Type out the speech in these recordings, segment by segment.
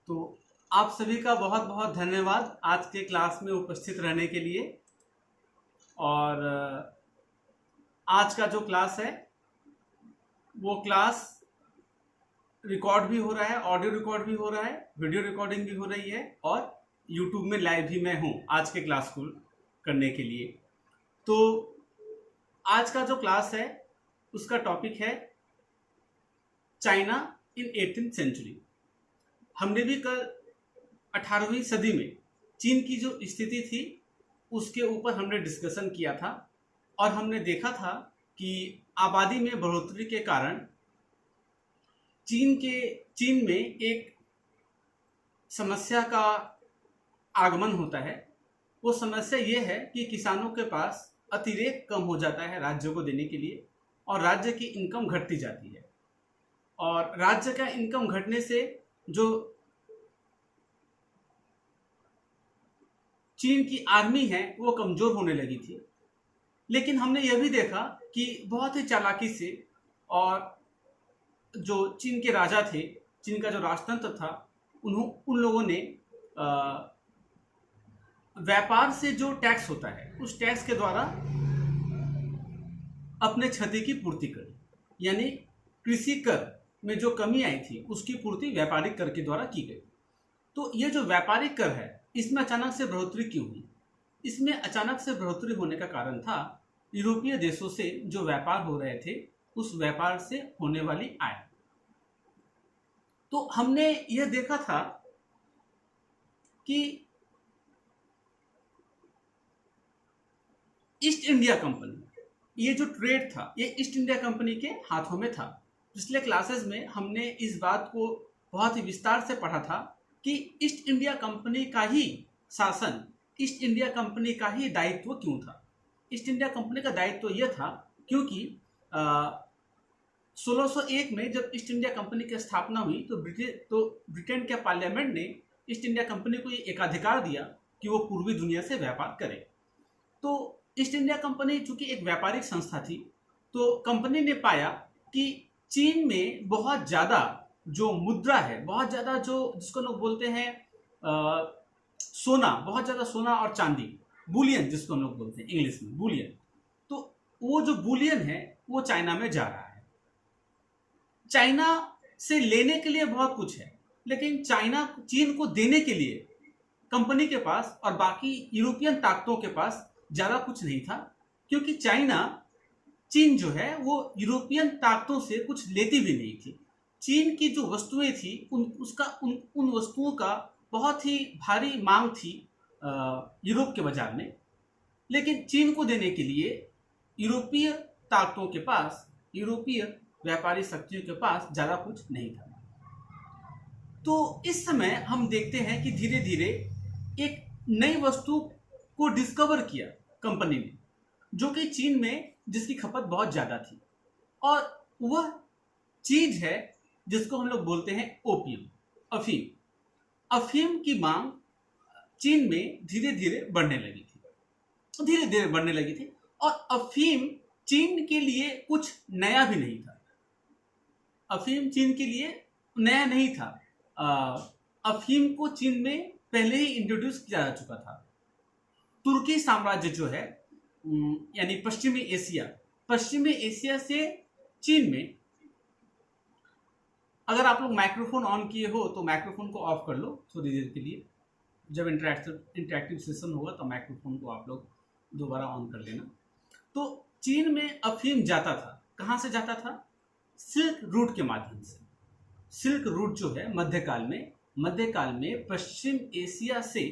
तो आप सभी का बहुत बहुत धन्यवाद आज के क्लास में उपस्थित रहने के लिए। और आज का जो क्लास है वो क्लास रिकॉर्ड भी हो रहा है, ऑडियो रिकॉर्ड भी हो रहा है, वीडियो रिकॉर्डिंग भी हो रही है और यूट्यूब में लाइव भी मैं हूँ आज के क्लास को करने के लिए। तो आज का जो क्लास है उसका टॉपिक है चाइना इन 18th सेंचुरी। हमने भी कल 18वीं सदी में चीन की जो स्थिति थी उसके ऊपर हमने डिस्कशन किया था और हमने देखा था कि आबादी में बढ़ोतरी के कारण चीन में एक समस्या का आगमन होता है। वो समस्या ये है कि किसानों के पास अतिरेक कम हो जाता है राज्यों को देने के लिए और राज्य की इनकम घटती जाती है और राज्य का इनकम घटने से जो चीन की आर्मी है वो कमजोर होने लगी थी। लेकिन हमने यह भी देखा कि बहुत ही चालाकी से और जो चीन के राजा थे, चीन का जो राजतंत्र था, उन लोगों ने व्यापार से जो टैक्स होता है उस टैक्स के द्वारा अपने क्षति की पूर्ति करी। यानी कृषि कर में जो कमी आई थी उसकी पूर्ति व्यापारिक कर के द्वारा की गई। तो ये जो व्यापारिक कर है इसमें अचानक से बढ़ोतरी क्यों हुई? इसमें अचानक से बढ़ोतरी होने का कारण था यूरोपीय देशों से जो व्यापार हो रहे थे उस व्यापार से होने वाली आय। तो हमने यह देखा था कि ईस्ट इंडिया कंपनी, ये जो ट्रेड था ये ईस्ट इंडिया कंपनी के हाथों में था। पिछले क्लासेस में हमने इस बात को बहुत ही विस्तार से पढ़ा था कि ईस्ट इंडिया कंपनी का ही शासन, ईस्ट इंडिया कंपनी का ही दायित्व क्यों था। ईस्ट इंडिया कंपनी का दायित्व यह था क्योंकि 1601 में जब ईस्ट इंडिया कंपनी की स्थापना हुई तो ब्रिटेन के पार्लियामेंट ने ईस्ट इंडिया कंपनी को ये एकाधिकार दिया कि वो पूर्वी दुनिया से व्यापार करे। तो ईस्ट इंडिया कंपनी चूंकि एक व्यापारिक संस्था थी तो कंपनी ने पाया कि चीन में बहुत ज़्यादा जो मुद्रा है, बहुत ज़्यादा जो जिसको लोग बोलते हैं सोना, बहुत ज़्यादा सोना और चांदी, बुलियन जिसको हम लोग बोलते हैं इंग्लिश में बुलियन, तो वो जो बुलियन है वो चाइना में जा रहा है। चाइना से लेने के लिए बहुत कुछ है लेकिन चीन को देने के लिए कंपनी के पास और बाकी यूरोपियन ताकतों के पास ज़्यादा कुछ नहीं था, क्योंकि चीन जो है वो यूरोपियन ताकतों से कुछ लेती भी नहीं थी। चीन की जो वस्तुएं थी उन वस्तुओं का बहुत ही भारी मांग थी यूरोप के बाजार में, लेकिन चीन को देने के लिए यूरोपीय ताकतों के पास, यूरोपीय व्यापारी शक्तियों के पास ज़्यादा कुछ नहीं था। तो इस समय हम देखते हैं कि धीरे धीरे एक नई वस्तु को डिस्कवर किया कंपनी ने, जो कि चीन में जिसकी खपत बहुत ज़्यादा थी, और वह चीज है जिसको हम लोग बोलते हैं ओपियम, अफीम। अफीम की मांग चीन में धीरे धीरे बढ़ने लगी थी और अफीम चीन के लिए कुछ नया भी नहीं था। अफीम चीन के लिए नया नहीं था। अफीम को चीन में पहले ही इंट्रोड्यूस किया जा चुका था। तुर्की साम्राज्य जो है यानी पश्चिमी एशिया से चीन में, अगर आप लोग माइक्रोफोन ऑन किए हो तो माइक्रोफोन को ऑफ कर लो थोड़ी देर के लिए। जब इंटरेक्टिव सेशन होगा तो माइक्रोफोन को आप लोग दोबारा ऑन कर लेना। तो चीन में अफीम जाता था, कहाँ से जाता था? सिल्क रूट के माध्यम से। सिल्क रूट जो है मध्यकाल में पश्चिम एशिया से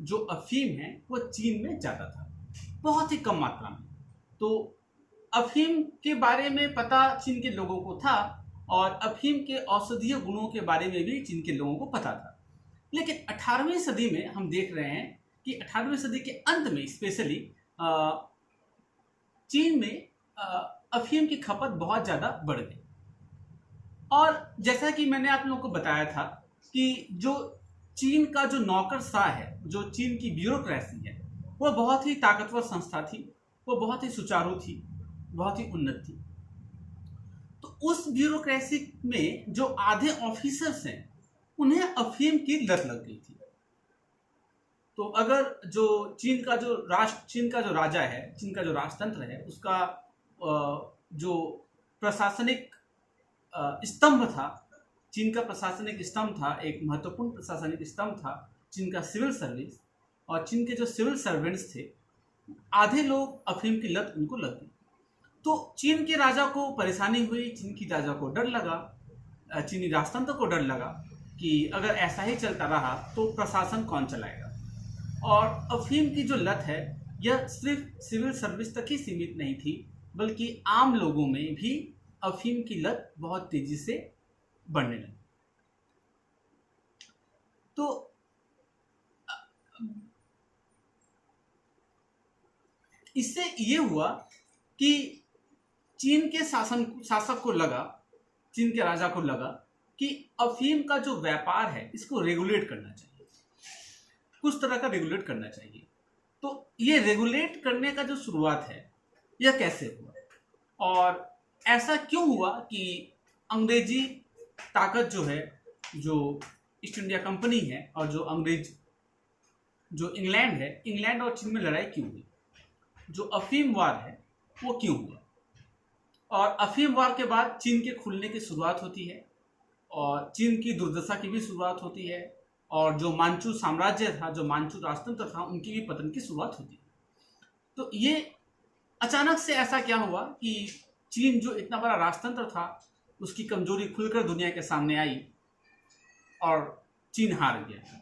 जो अफीम है वो चीन में जाता था, बहुत ही कम मात्रा में। तो अफीम के बारे में पता चीन के लोगों को था और अफीम के औषधीय गुणों के बारे में भी चीन के लोगों को पता था। लेकिन 18वीं सदी में हम देख रहे हैं कि 18वीं सदी के अंत में स्पेशली चीन में अफीम की खपत बहुत ज़्यादा बढ़ गई। और जैसा कि मैंने आप लोगों को बताया था कि जो चीन का जो नौकरशाह है, जो चीन की ब्यूरोक्रेसी है, वो बहुत ही ताकतवर संस्था थी, वो बहुत ही सुचारू थी, बहुत ही उन्नत थी। तो उस ब्यूरोक्रेसी में जो आधे ऑफिसर्स हैं उन्हें अफीम की लत लग गई थी। तो अगर जो चीन का जो राजा है, चीन का जो राजतंत्र है, उसका जो प्रशासनिक स्तंभ था, चीन का प्रशासनिक स्तंभ था, एक महत्वपूर्ण प्रशासनिक स्तंभ था चीन का सिविल सर्विस, और चीन के जो सिविल सर्वेंट्स थे, आधे लोग अफीम की लत उनको लग गई। तो चीन के राजा को परेशानी हुई, चीन की राजा को डर लगा, चीनी राजतंत्र को डर लगा कि अगर ऐसा ही चलता रहा तो प्रशासन कौन चलाएगा। और अफीम की जो लत है यह सिर्फ सिविल सर्विस तक ही सीमित नहीं थी, बल्कि आम लोगों में भी अफीम की लत बहुत तेजी से बढ़ने लगी। तो इससे ये हुआ कि चीन के शासक को लगा, चीन के राजा को लगा कि अफीम का जो व्यापार है इसको रेगुलेट करना चाहिए, कुछ तरह का रेगुलेट करना चाहिए। तो ये रेगुलेट करने का जो शुरुआत है यह कैसे हुआ और ऐसा क्यों हुआ कि अंग्रेजी ताकत जो है, जो ईस्ट इंडिया कंपनी है और जो इंग्लैंड है, इंग्लैंड और चीन में लड़ाई क्यों हुई, जो अफीम वार है वो क्यों हुआ। और अफीम वार के बाद चीन के खुलने की शुरुआत होती है और चीन की दुर्दशा की भी शुरुआत होती है, और जो मांचू साम्राज्य था, जो मांचू राजतंत्र था, उनकी भी पतन की शुरुआत होती है। तो ये अचानक से ऐसा क्या हुआ कि चीन जो इतना बड़ा राजतंत्र था उसकी कमजोरी खुलकर दुनिया के सामने आई और चीन हार गया।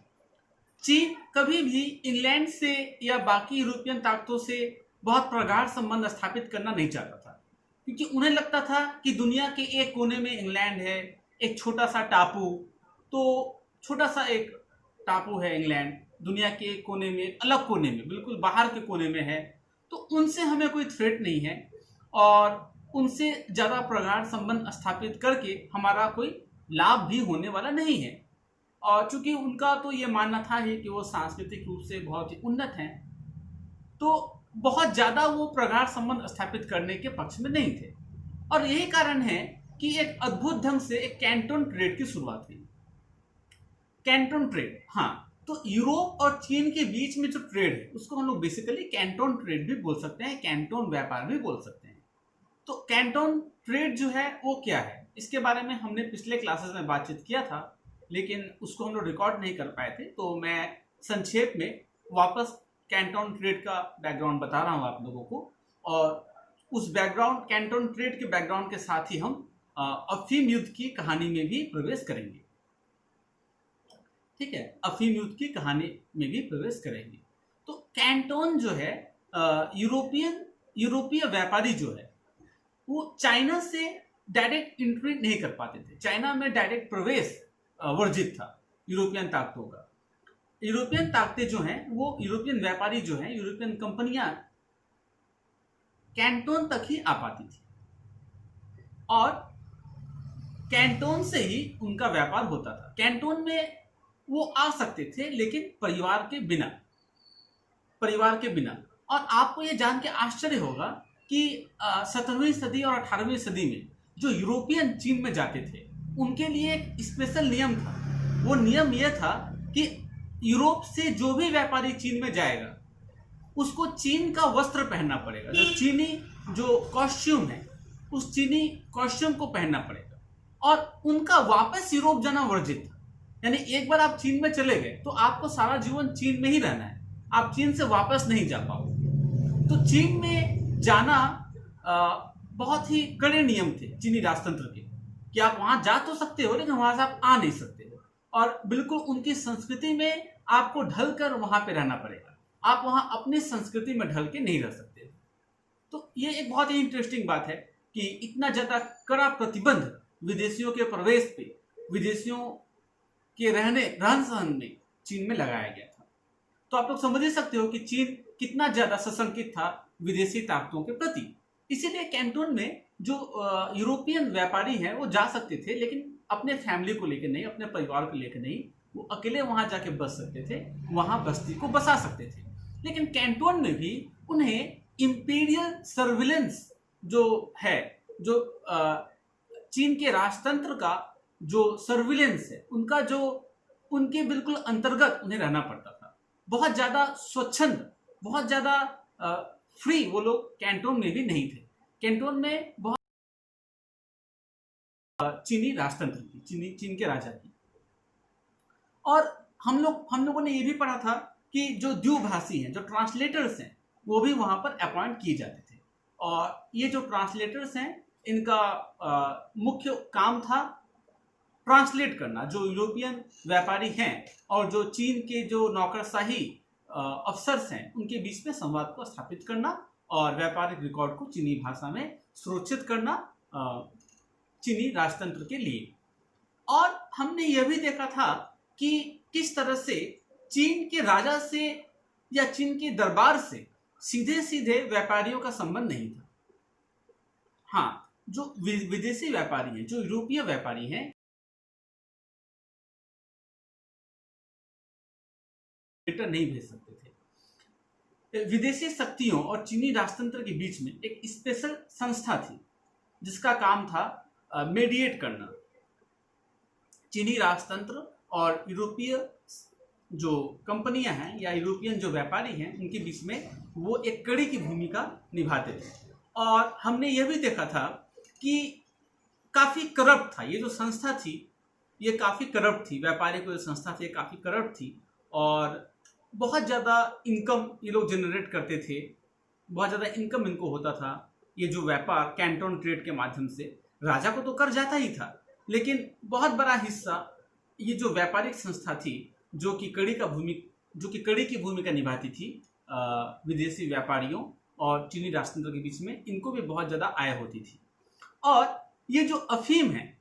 चीन कभी भी इंग्लैंड से या बाकी यूरोपियन ताकतों से बहुत प्रगाढ़ संबंध स्थापित करना नहीं चाहता था, क्योंकि उन्हें लगता था कि दुनिया के एक कोने में इंग्लैंड है, एक छोटा सा टापू, तो छोटा सा एक टापू है इंग्लैंड, दुनिया के एक कोने में, अलग कोने में, बिल्कुल बाहर के कोने में है, तो उनसे हमें कोई थ्रेट नहीं है और उनसे ज़्यादा प्रगाढ़ संबंध स्थापित करके हमारा कोई लाभ भी होने वाला नहीं है। और चूंकि उनका तो ये मानना था ही कि वो सांस्कृतिक रूप से बहुत ही उन्नत हैं, तो बहुत ज़्यादा वो प्रगाढ़ संबंध स्थापित करने के पक्ष में नहीं थे। और यही कारण है कि एक अद्भुत ढंग से एक कैंटोन ट्रेड की शुरुआत हुई। कैंटोन ट्रेड, हाँ, तो यूरोप और चीन के बीच में जो ट्रेड है उसको हम लोग बेसिकली कैंटोन ट्रेड भी बोल सकते हैं, कैंटोन व्यापार भी बोल सकते हैं। तो कैंटोन ट्रेड जो है वो क्या है, इसके बारे में हमने पिछले क्लासेस में बातचीत किया था, लेकिन उसको हम लोग रिकॉर्ड नहीं कर पाए थे, तो मैं संक्षेप में वापस कैंटोन ट्रेड का बैकग्राउंड बता रहा हूँ आप लोगों को, और उस बैकग्राउंड, कैंटोन ट्रेड के बैकग्राउंड के साथ ही हम अफीम युद्ध की कहानी में भी प्रवेश करेंगे। ठीक है, अफीम युद्ध की कहानी में भी प्रवेश करेंगे। तो कैंटोन जो है, यूरोपीय व्यापारी जो है वो चाइना से डायरेक्ट एंट्री नहीं कर पाते थे, चाइना में डायरेक्ट प्रवेश वर्जित था यूरोपियन ताकतों का। यूरोपियन ताकतें जो हैं, वो यूरोपियन व्यापारी जो हैं, यूरोपियन कंपनियां कैंटोन तक ही आ पाती थी और कैंटोन से ही उनका व्यापार होता था। कैंटोन में वो आ सकते थे लेकिन परिवार के बिना। और आपको ये जान के आश्चर्य होगा कि 17वीं सदी और 18वीं सदी में जो यूरोपियन चीन में जाते थे उनके लिए एक स्पेशल नियम था। वो नियम यह था कि यूरोप से जो भी व्यापारी चीन में जाएगा उसको चीन का वस्त्र पहनना पड़ेगा, जो चीनी जो कॉस्ट्यूम है उस चीनी कॉस्ट्यूम को पहनना पड़ेगा, और उनका वापस यूरोप जाना वर्जित था। यानी एक बार आप चीन में चले गए तो आपको सारा जीवन चीन में ही रहना है, आप चीन से वापस नहीं जा पाओगे। तो चीन में जाना बहुत ही कड़े नियम थे चीनी राजतंत्र के, कि आप वहां जा तो सकते हो लेकिन वहां से आप आ नहीं सकते हो, और बिल्कुल उनकी संस्कृति में आपको ढल कर वहां पे रहना पड़ेगा, आप वहां अपनी संस्कृति में ढल के नहीं रह सकते। तो ये एक बहुत ही इंटरेस्टिंग बात है कि इतना ज्यादा कड़ा प्रतिबंध विदेशियों के प्रवेश पे, विदेशियों के रहन सहन में चीन में लगाया गया था। तो आप लोग समझ ही सकते हो कि चीन कितना ज्यादा सशंकित था विदेशी ताकतों के प्रति। इसीलिए कैंटोन में जो यूरोपियन व्यापारी हैं वो जा सकते थे, लेकिन अपने फैमिली को लेकर नहीं, अपने परिवार को लेकर नहीं, वो अकेले वहां जाके बस सकते थे, वहां बस्ती को बसा सकते थे। लेकिन कैंटोन में भी उन्हें इंपीरियल सर्विलेंस जो है, जो चीन के राजतंत्र का जो सर्विलेंस है, उनका जो उनके बिल्कुल अंतर्गत उन्हें रहना पड़ता था। बहुत ज़्यादा स्वच्छंद, बहुत ज़्यादा फ्री वो लोग कैंटोन में भी नहीं थे। कैंटोन में बहुत चीनी राजतंत्र की, चीन के राजा की। और हम लोगों ने ये भी पढ़ा था कि जो द्विभाषी हैं, जो ट्रांसलेटर्स हैं, वो भी वहां पर अपॉइंट किए जाते थे। और ये जो ट्रांसलेटर्स हैं, इनका मुख्य काम था ट्रांसलेट करना, जो यूरोपियन व्यापारी हैं और जो चीन के जो नौकरशाही अफसर्स हैं, उनके बीच में संवाद को स्थापित करना और व्यापारिक रिकॉर्ड को चीनी भाषा में सुरक्षित करना चीनी राजतंत्र के लिए। और हमने यह भी देखा था कि किस तरह से चीन के राजा से या चीन के दरबार से सीधे सीधे व्यापारियों का संबंध नहीं था। हाँ, जो विदेशी व्यापारी हैं, जो यूरोपीय व्यापारी हैं, नहीं भेज सकते थे। विदेशी शक्तियों और चीनी राजतंत्र के बीच में एक स्पेशल संस्था थी जिसका काम था मेडिएट करना। चीनी राजतंत्र और यूरोपीय जो कंपनियां हैं या यूरोपियन जो व्यापारी हैं, उनके बीच में वो एक कड़ी की भूमिका निभाते थे। और हमने यह भी देखा था कि काफ़ी करप्ट था ये जो संस्था थी, ये काफ़ी करप्ट थी। व्यापारी को जो संस्था थी, ये काफ़ी करप्ट थी और बहुत ज़्यादा इनकम ये लोग जनरेट करते थे। बहुत ज़्यादा इनकम इनको होता था। ये जो व्यापार कैंटोन ट्रेड के माध्यम से राजा को तो कर जाता ही था, लेकिन बहुत बड़ा हिस्सा ये जो व्यापारिक संस्था थी, जो कि कड़ी की भूमिका निभाती थी विदेशी व्यापारियों और चीनी राजतंत्र के बीच में, इनको भी बहुत ज़्यादा आय होती थी। और ये जो अफीम है,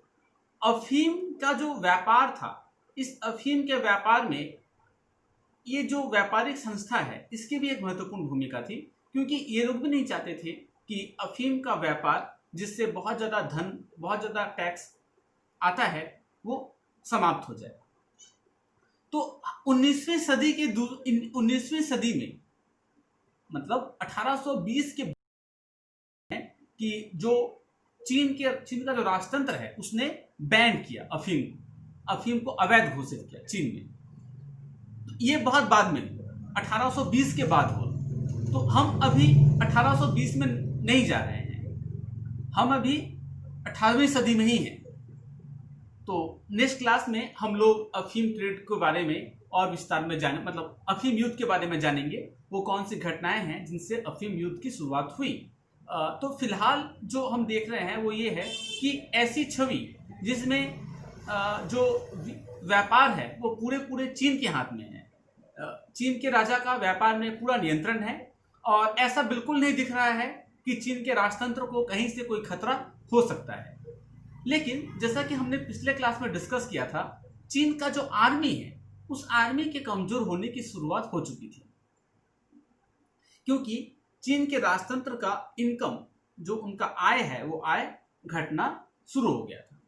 अफीम का जो व्यापार था, इस अफीम के व्यापार में ये जो व्यापारिक संस्था है, इसकी भी एक महत्वपूर्ण भूमिका थी, क्योंकि ये लोग भी नहीं चाहते थे कि अफीम का व्यापार, जिससे बहुत ज़्यादा धन, बहुत ज़्यादा टैक्स आता है, वो समाप्त हो जाए। तो 19वीं सदी में, मतलब 1820 के कि जो चीन का जो राजतंत्र है, उसने बैन किया अफीम को अवैध घोषित किया चीन में। ये बहुत बाद में, 1820 के बाद हुआ। तो हम अभी 1820 में नहीं जा रहे हैं, हम अभी 18वीं सदी में ही हैं। तो नेक्स्ट क्लास में हम लोग अफीम ट्रेड के बारे में और विस्तार में जाने, मतलब अफीम युद्ध के बारे में जानेंगे। वो कौन सी घटनाएं हैं जिनसे अफीम युद्ध की शुरुआत हुई। तो फिलहाल जो हम देख रहे हैं वो ये है कि ऐसी छवि जिसमें जो व्यापार है वो पूरे चीन के हाथ में है। चीन के राजा का व्यापार में पूरा नियंत्रण है और ऐसा बिल्कुल नहीं दिख रहा है कि चीन के राजतंत्र को कहीं से कोई खतरा हो सकता है। लेकिन जैसा कि हमने पिछले क्लास में डिस्कस किया था, चीन का जो आर्मी है, उस आर्मी के कमजोर होने की शुरुआत हो चुकी थी, क्योंकि चीन के राजतंत्र का इनकम, जो उनका आय है, वो आय घटना शुरू हो गया था।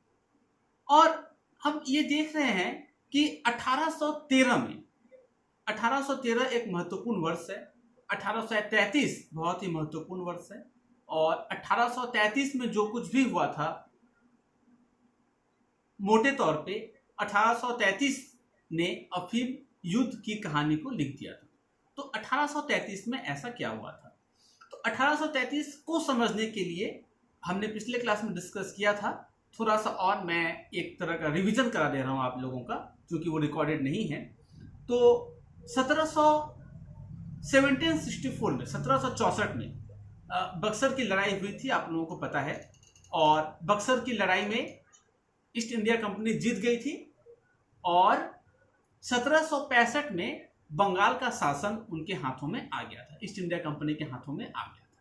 और हम ये देख रहे हैं कि 1813 एक महत्वपूर्ण वर्ष है। 1833 बहुत ही महत्वपूर्ण वर्ष है। और 1833 में जो कुछ भी हुआ था, मोटे तौर पे 1833 ने अफीम युद्ध की कहानी को लिख दिया था। तो 1833 में ऐसा क्या हुआ था? तो 1833 को समझने के लिए हमने पिछले क्लास में डिस्कस किया था। थोड़ा सा और मैं एक तरह का रिवीजन करा दे रहा हूं आप लोगों का, क्योंकि वो रिकॉर्डेड नहीं है। तो 1764 में, 1764 में बक्सर की लड़ाई हुई थी, आप लोगों को पता है। और बक्सर की लड़ाई में ईस्ट इंडिया कंपनी जीत गई थी और 1765 में बंगाल का शासन उनके हाथों में आ गया था, ईस्ट इंडिया कंपनी के हाथों में आ गया था।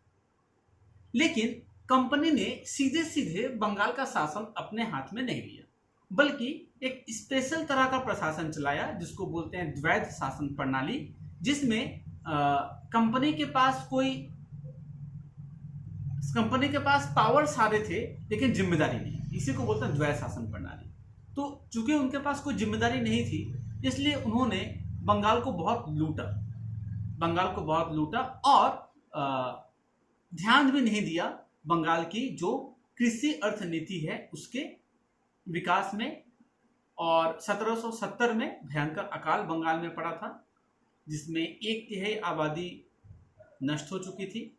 लेकिन कंपनी ने सीधे सीधे बंगाल का शासन अपने हाथ में नहीं लिया, बल्कि एक स्पेशल तरह का प्रशासन चलाया जिसको बोलते हैं द्वैध शासन प्रणाली, जिसमें कंपनी के पास पावर सारे थे लेकिन जिम्मेदारी नहीं। इसी को बोलते हैं द्वैध शासन प्रणाली। तो चूंकि उनके पास कोई जिम्मेदारी नहीं थी, इसलिए उन्होंने बंगाल को बहुत लूटा और ध्यान भी नहीं दिया बंगाल की जो कृषि अर्थनीति है उसके विकास में और 1770 में भयंकर अकाल बंगाल में पड़ा था, जिसमें 1/3 आबादी नष्ट हो चुकी थी।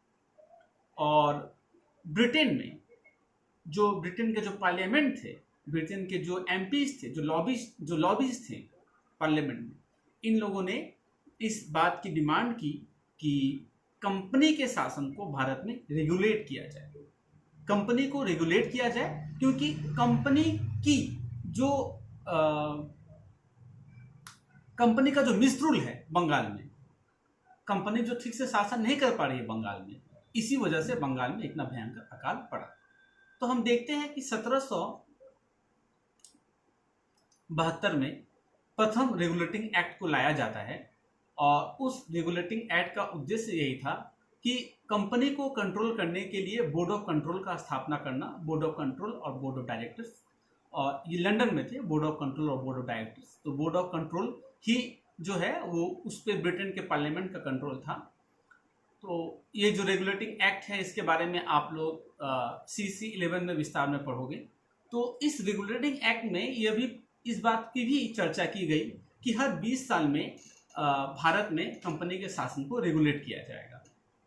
और ब्रिटेन में ब्रिटेन के जो पार्लियामेंट थे, ब्रिटेन के जो एमपीज थे, जो लॉबीज थे पार्लियामेंट में, इन लोगों ने इस बात की डिमांड की कि कंपनी के शासन को भारत में रेगुलेट किया जाए, कंपनी को रेगुलेट किया जाए, क्योंकि कंपनी की जो कंपनी का जो मिसरूल है बंगाल में, कंपनी जो ठीक से शासन नहीं कर पा रही है बंगाल में, इसी वजह से बंगाल में इतना भयंकर अकाल पड़ा। तो हम देखते हैं कि 1772 में प्रथम रेगुलेटिंग एक्ट को लाया जाता है, और उस रेगुलेटिंग एक्ट का उद्देश्य यही था कि कंपनी को कंट्रोल करने के लिए बोर्ड ऑफ कंट्रोल का स्थापना करना, बोर्ड ऑफ कंट्रोल और बोर्ड ऑफ डायरेक्टर्स, और ये लंदन में थे बोर्ड ऑफ कंट्रोल और बोर्ड ऑफ डायरेक्टर्स। तो बोर्ड ऑफ कंट्रोल ही जो है वो उस पर ब्रिटेन के पार्लियामेंट का कंट्रोल था। तो ये जो रेगुलेटिंग एक्ट है, इसके बारे में आप लोग CC 11 में विस्तार में पढ़ोगे। तो इस रेगुलेटिंग एक्ट में यह भी इस बात की भी चर्चा की गई कि हर 20 साल में भारत में कंपनी के शासन को रेगुलेट किया जाएगा,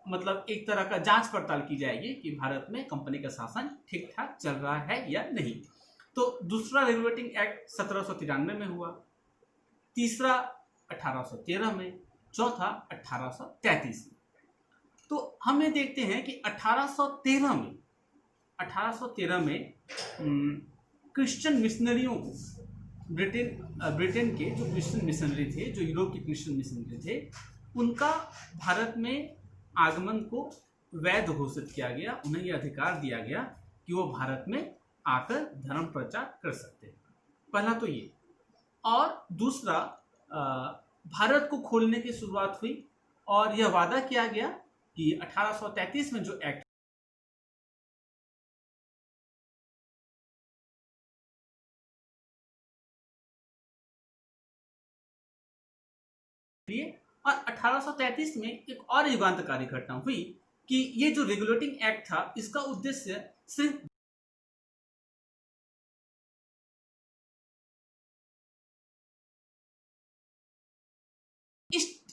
मतलब एक तरह का जांच पड़ताल की जाएगी कि भारत में कंपनी का शासन ठीक ठाक चल रहा है या नहीं। तो दूसरा रेगुलेटिंग एक्ट 1793 में हुआ, तीसरा 1813 में, चौथा 1833 में। तो हम ये देखते हैं कि 1813 में क्रिश्चियन मिशनरियों को, ब्रिटेन के जो क्रिश्चियन मिशनरी थे, जो यूरोप के क्रिश्चियन मिशनरी थे, उनका भारत में आगमन को वैध घोषित किया गया। उन्हें यह अधिकार दिया गया कि वो भारत में आकर धर्म प्रचार कर सकते हैं। पहला तो ये, और दूसरा भारत को खोलने की शुरुआत हुई, और यह वादा किया गया कि 1833 में जो एक्ट और 1833 में एक और युगांतकारी घटना हुई कि ये जो रेगुलेटिंग एक्ट था, इसका उद्देश्य सिर्फ इस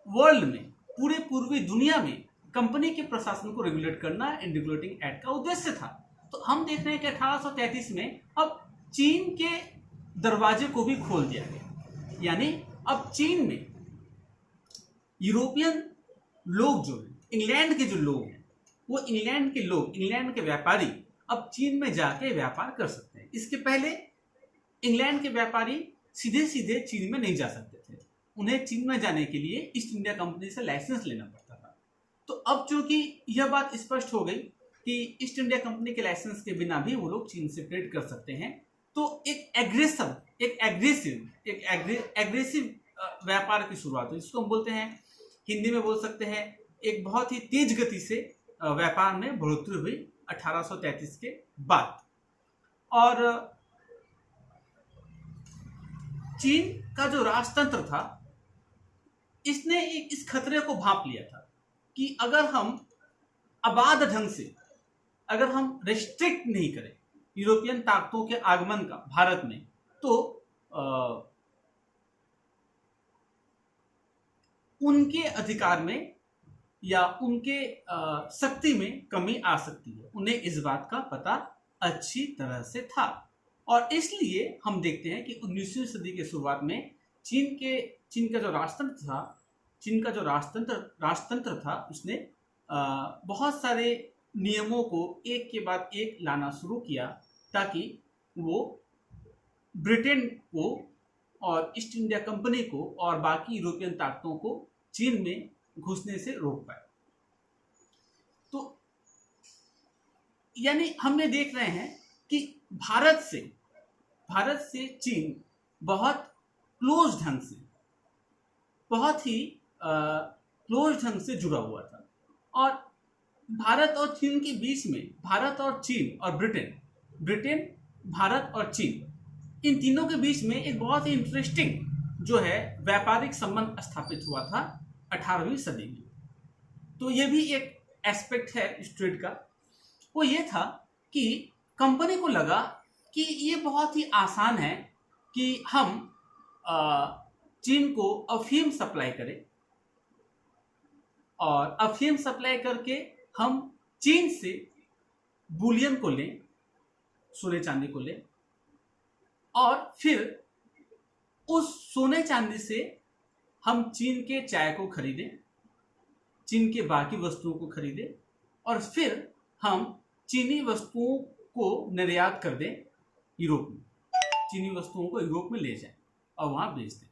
वर्ल्ड में, पूरे पूर्वी दुनिया में कंपनी के प्रशासन को रेगुलेट करना इन रेगुलेटिंग एक्ट का उद्देश्य था। तो हम देख रहे हैं कि 1833 में अब चीन के दरवाजे को भी खोल दिया गया, यानी अब चीन में यूरोपियन लोग जो हैं, इंग्लैंड के जो लोग हैं, वो इंग्लैंड के व्यापारी अब चीन में जाके व्यापार कर सकते हैं। इसके पहले इंग्लैंड के व्यापारी सीधे सीधे चीन में नहीं जा सकते थे, उन्हें चीन में जाने के लिए ईस्ट इंडिया कंपनी से लाइसेंस लेना पड़ता था। तो अब चूंकि यह बात स्पष्ट हो गई कि ईस्ट इंडिया कंपनी के लाइसेंस के बिना भी वो लोग चीन से ट्रेड कर सकते हैं, तो एक एग्रेसिव व्यापार की शुरुआत हुई। इसको हम बोलते हैं, हिंदी में बोल सकते हैं, एक बहुत ही तेज गति से व्यापार में बढ़ोतरी हुई 1833 के बाद। और चीन का जो राजतंत्र था, इसने इस खतरे को भांप लिया था कि अगर हम अबाध ढंग से, अगर हम रेस्ट्रिक्ट नहीं करें यूरोपियन ताकतों के आगमन का भारत में, तो उनके अधिकार में या उनके शक्ति में कमी आ सकती है। उन्हें इस बात का पता अच्छी तरह से था, और इसलिए हम देखते हैं कि 19वीं सदी के शुरुआत में चीन का जो राजतंत्र था, उसने बहुत सारे नियमों को एक के बाद एक लाना शुरू किया, ताकि वो ब्रिटेन को और ईस्ट इंडिया कंपनी को और बाकी यूरोपियन ताकतों को चीन में घुसने से रोक पाए। तो यानी हम ये देख रहे हैं कि भारत से चीन बहुत ही क्लोज ढंग से जुड़ा हुआ था, और भारत और चीन के बीच में, भारत और चीन और ब्रिटेन, भारत और चीन, इन तीनों के बीच में एक बहुत ही इंटरेस्टिंग जो है व्यापारिक संबंध स्थापित हुआ था 18वीं सदी में। तो ये भी एक एस्पेक्ट है इस ट्रेड का। वो ये था कि कंपनी को लगा कि ये बहुत ही आसान है कि हम चीन को अफीम सप्लाई करें और अफीम सप्लाई करके हम चीन से बुलियन को लें, सोने चांदी को लें, और फिर उस सोने चांदी से हम चीन के चाय को खरीदें, चीन के बाकी वस्तुओं को खरीदें और फिर हम चीनी वस्तुओं को निर्यात कर दें यूरोप में, चीनी वस्तुओं को यूरोप में ले जाएं और वहां बेच दें।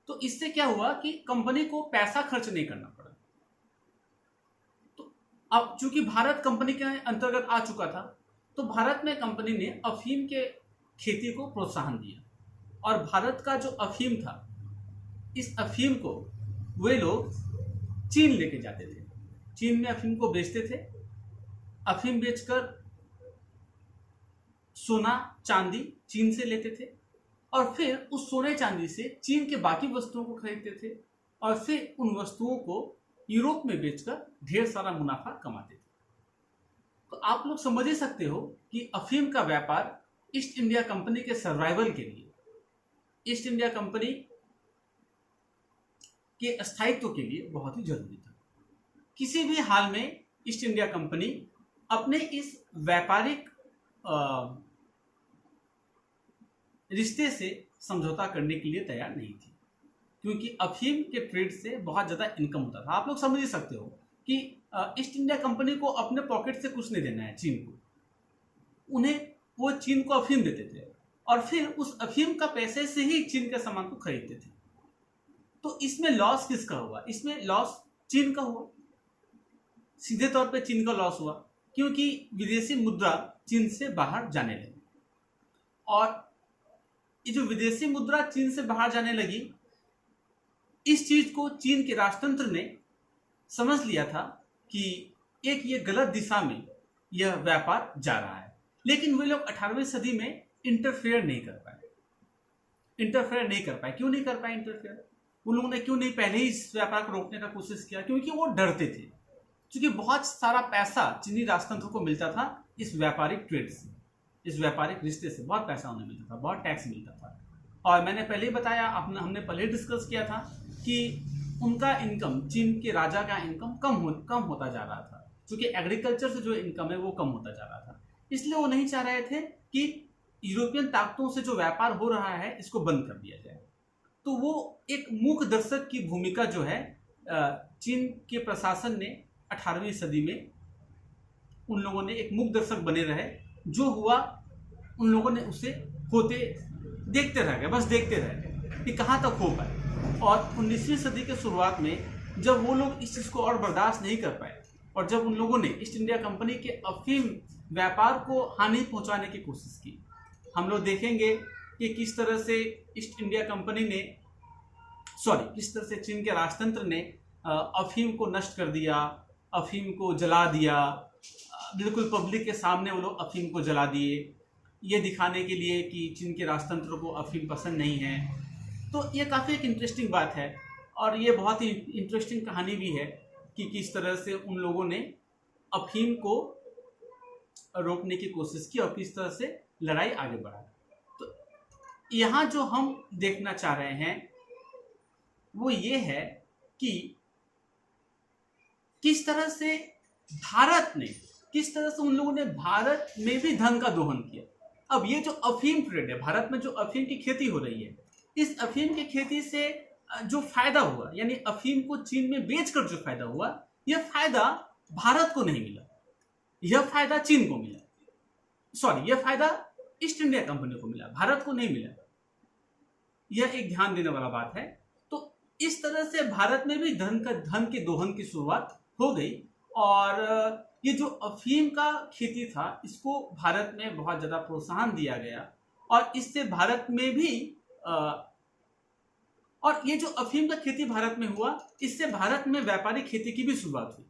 तो इससे क्या हुआ कि कंपनी को पैसा खर्च नहीं करना पड़ा। तो अब चूंकि भारत कंपनी के अंतर्गत आ चुका था, तो भारत में कंपनी ने अफीम के खेती को प्रोत्साहन दिया और भारत का जो अफीम था, इस अफीम को वे लोग चीन लेके जाते थे, चीन में अफीम को बेचते थे। अफीम बेचकर सोना चांदी चीन से लेते थे और फिर उस सोने चांदी से चीन के बाकी वस्तुओं को खरीदते थे और फिर उन वस्तुओं को यूरोप में बेचकर ढेर सारा मुनाफा कमाते थे। तो आप लोग समझ ही सकते हो कि अफीम का व्यापार ईस्ट इंडिया कंपनी के सर्वाइवल के लिए, ईस्ट इंडिया कंपनी के स्थायित्व के लिए बहुत ही जरूरी था। किसी भी हाल में ईस्ट इंडिया कंपनी अपने इस व्यापारिक रिश्ते से समझौता करने के लिए तैयार नहीं थी, क्योंकि अफीम के ट्रेड से बहुत ज़्यादा इनकम होता था। आप लोग समझ ही सकते हो कि ईस्ट इंडिया कंपनी को अपने पॉकेट से कुछ नहीं देना है चीन को, उन्हें वो चीन को अफीम देते थे और फिर उस अफीम का पैसे से ही चीन के सामान को खरीदते थे। तो इसमें लॉस किसका हुआ? इसमें लॉस चीन का हुआ, सीधे तौर पे चीन का लॉस हुआ, क्योंकि विदेशी मुद्रा चीन से बाहर जाने लगी और ये जो विदेशी मुद्रा चीन से बाहर जाने लगी, इस चीज को चीन के राजतंत्र ने समझ लिया था कि एक ये गलत दिशा में यह व्यापार जा रहा है। लेकिन वे लोग 18वीं सदी में इंटरफेयर नहीं कर पाए। क्यों नहीं कर पाए इंटरफेयर? उन लोगों ने क्यों नहीं पहले ही इस व्यापार को रोकने का कोशिश किया? क्योंकि वो डरते थे, क्योंकि बहुत सारा पैसा चीनी राजतंत्र को मिलता था इस व्यापारिक ट्रेड से, इस व्यापारिक रिश्ते से बहुत पैसा उन्हें मिलता था, बहुत टैक्स मिलता था। और मैंने पहले ही बताया, हमने पहले डिस्कस किया था कि उनका इनकम, चीन के राजा का इनकम कम होता जा रहा था, क्योंकि एग्रीकल्चर से जो इनकम है वो कम होता जा रहा था। इसलिए वो नहीं चाह रहे थे कि यूरोपियन ताकतों से जो व्यापार हो रहा है इसको बंद कर दिया जाए। तो वो एक मूक दर्शक की भूमिका जो है चीन के प्रशासन ने 18वीं सदी में, उन लोगों ने एक मूक दर्शक बने रहे। जो हुआ उन लोगों ने उसे होते देखते रह गए, बस देखते रह गए कि कहाँ तक हो पाए। और 19वीं सदी के शुरुआत में जब वो लोग इस चीज़ को और बर्दाश्त नहीं कर पाए और जब उन लोगों ने ईस्ट इंडिया कंपनी के अफीम व्यापार को हानि पहुंचाने की कोशिश की, हम लोग देखेंगे कि किस तरह से ईस्ट इंडिया कंपनी ने, किस तरह से चीन के राजतंत्र ने अफीम को नष्ट कर दिया, अफीम को जला दिया। बिल्कुल पब्लिक के सामने वो लोग अफीम को जला दिए, ये दिखाने के लिए कि चीन के राजतंत्र को अफीम पसंद नहीं है। तो ये काफ़ी एक इंटरेस्टिंग बात है और ये बहुत ही इंटरेस्टिंग कहानी भी है कि किस तरह से उन लोगों ने अफीम को रोकने की कोशिश की और किस तरह से लड़ाई आगे बढ़ाई। तो यहाँ जो हम देखना चाह रहे हैं वो ये है कि किस तरह से उन लोगों ने भारत में भी धन का दोहन किया। अब ये जो अफीम ट्रेड है, भारत में जो अफीम की खेती हो रही है, इस अफीम की खेती से जो फायदा हुआ, यानी अफीम को चीन में बेचकर जो फायदा हुआ, यह फायदा भारत को नहीं मिला, यह फायदा चीन को मिला। यह फायदा ईस्ट इंडिया कंपनी को मिला, भारत को नहीं मिला। यह एक ध्यान देने वाला बात है। तो इस तरह से भारत में भी धन के दोहन की शुरुआत हो गई और ये जो अफीम का खेती था इसको भारत में बहुत ज़्यादा प्रोत्साहन दिया गया और इससे भारत में भी और ये जो अफीम का खेती भारत में हुआ, इससे भारत में व्यापारिक खेती की भी शुरुआत हुई।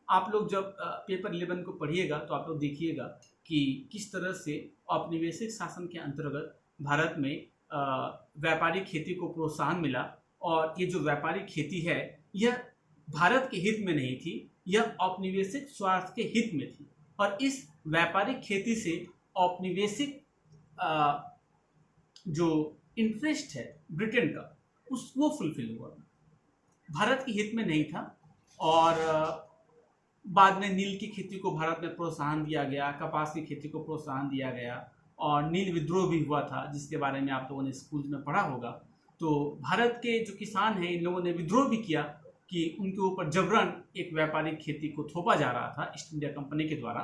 आप लोग जब पेपर 11 को पढ़िएगा तो आप लोग देखिएगा कि किस तरह से औपनिवेशिक शासन के अंतर्गत भारत में व्यापारिक खेती को प्रोत्साहन मिला और ये जो व्यापारिक खेती है यह भारत के हित में नहीं थी, यह औपनिवेशिक स्वार्थ के हित में थी। और इस व्यापारिक खेती से औपनिवेशिक जो इंटरेस्ट है ब्रिटेन का वो फुलफिल हुआ, भारत के हित में नहीं था। और बाद में नील की खेती को भारत में प्रोत्साहन दिया गया, कपास की खेती को प्रोत्साहन दिया गया, और नील विद्रोह भी हुआ था जिसके बारे में आप लोगों ने स्कूल में पढ़ा होगा। तो भारत के जो किसान हैं इन लोगों ने विद्रोह भी किया कि उनके ऊपर जबरन एक व्यापारिक खेती को थोपा जा रहा था ईस्ट इंडिया कंपनी के द्वारा।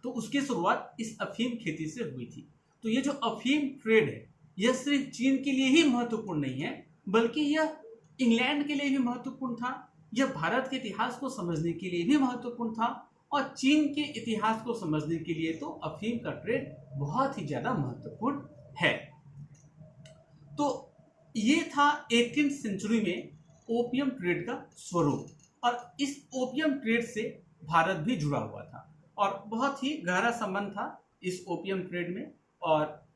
तो उसकी शुरुआत इस अफीम खेती से हुई थी। तो ये जो अफीम ट्रेड है यह सिर्फ चीन के लिए ही महत्वपूर्ण नहीं है, बल्कि यह इंग्लैंड के लिए भी महत्वपूर्ण था, यह भारत के इतिहास को समझने के लिए भी महत्वपूर्ण था, और चीन के इतिहास को समझने के लिए तो अफीम का ट्रेड बहुत ही ज़्यादा महत्वपूर्ण है। तो ये था 18वीं सेंचुरी में ओपियम ट्रेड का स्वरूप, और इस ओपियम ट्रेड से भारत भी जुड़ा हुआ था और बहुत ही गहरा संबंध था इस ओपियम ट्रेड में। और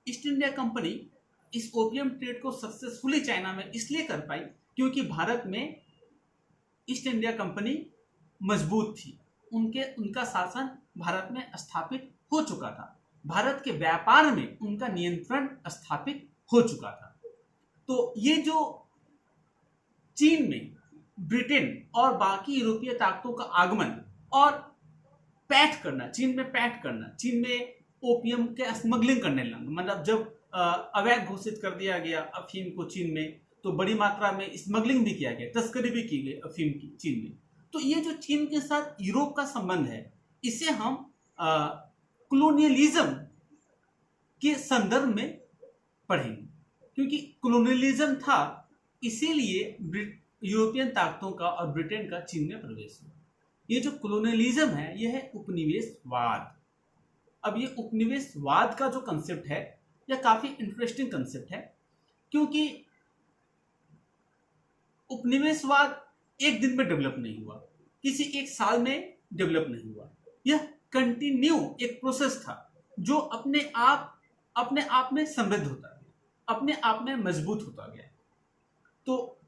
ईस्ट इंडिया कंपनी इस ओपियम ट्रेड को सक्सेसफुली चाइना में इसलिए कर पाई क्योंकि भारत में ईस्ट इंडिया कंपनी मजबूत थी, उनका शासन भारत में स्थापित हो चुका था, भारत के व्यापार में उनका नियंत्रण स्थापित हो चुका था। तो ये जो चीन में ब्रिटेन और बाकी यूरोपीय ताकतों का आगमन और पैठ करना, चीन में ओपियम के स्मगलिंग करने लगा, मतलब जब अवैध घोषित कर दिया गया अफीम को चीन में, तो बड़ी मात्रा में स्मगलिंग भी किया गया, तस्करी भी की गई अफीम की चीन में। तो ये जो चीन के साथ यूरोप का संबंध है इसे हम कॉलोनियलिज्म के संदर्भ में पढ़ेंगे, क्योंकि कॉलोनियलिज्म था इसीलिए यूरोपियन ताकतों का और ब्रिटेन का चीन में प्रवेश हुआ। ये जो कॉलोनियलिज्म है यह है उपनिवेशवाद। अब ये उपनिवेशवाद का जो कंसेप्ट है यह काफी इंटरेस्टिंग कंसेप्ट है, क्योंकि उपनिवेशवाद एक दिन में डेवलप नहीं हुआ, किसी एक साल में डेवलप नहीं हुआ, यह कंटिन्यू एक प्रोसेस था जो अपने आप में समृद्ध होता गया, अपने आप में मजबूत होता गया। तो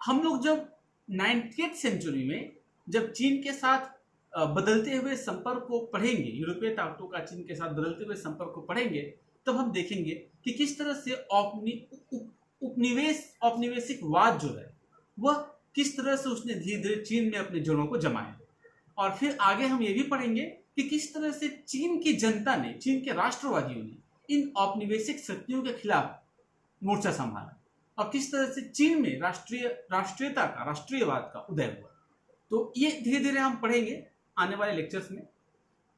हम लोग जब 19वीं सेंचुरी में जब चीन के साथ बदलते हुए संपर्क को पढ़ेंगे, यूरोपीय ताकतों का चीन के साथ बदलते हुए संपर्क को पढ़ेंगे, तब हम देखेंगे कि किस तरह से औपनिवेशिकवाद जो है वह किस तरह से उसने धीरे धीरे चीन में अपनी जड़ों को जमाया। और फिर आगे हम ये भी पढ़ेंगे कि किस तरह से चीन की जनता ने, चीन के राष्ट्रवादियों ने इन औपनिवेशिक शक्तियों के खिलाफ मोर्चा संभाला और किस तरह से चीन में राष्ट्रीयवाद का उदय हुआ। तो ये धीरे धीरे हम पढ़ेंगे आने वाले लेक्चर्स में।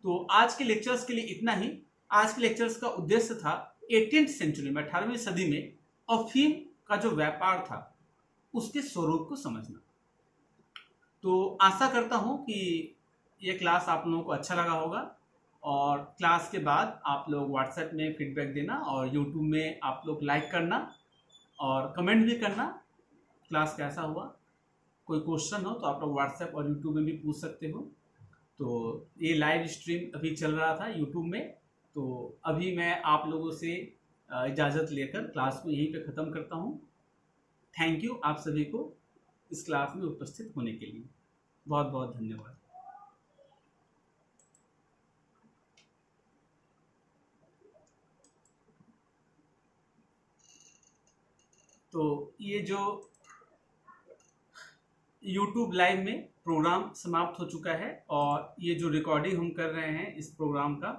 तो आज के लेक्चर्स के लिए इतना ही। आज के लेक्चर्स का उद्देश्य था 18वीं सेंचुरी में, 18वीं सदी में अफीम का जो व्यापार था उसके स्वरूप को समझना। तो आशा करता हूं कि ये क्लास आप लोगों को अच्छा लगा होगा, और क्लास के बाद आप लोग व्हाट्सएप में फीडबैक देना और यूट्यूब में आप लोग लाइक करना और कमेंट भी करना क्लास कैसा हुआ। कोई क्वेश्चन हो तो आप लोग व्हाट्सएप और यूट्यूब में भी पूछ सकते हो। तो ये लाइव स्ट्रीम अभी चल रहा था यूट्यूब में, तो अभी मैं आप लोगों से इजाज़त लेकर क्लास को यहीं पे ख़त्म करता हूँ। थैंक यू आप सभी को इस क्लास में उपस्थित होने के लिए, बहुत बहुत धन्यवाद। तो ये जो YouTube लाइव में प्रोग्राम समाप्त हो चुका है, और ये जो रिकॉर्डिंग हम कर रहे हैं इस प्रोग्राम का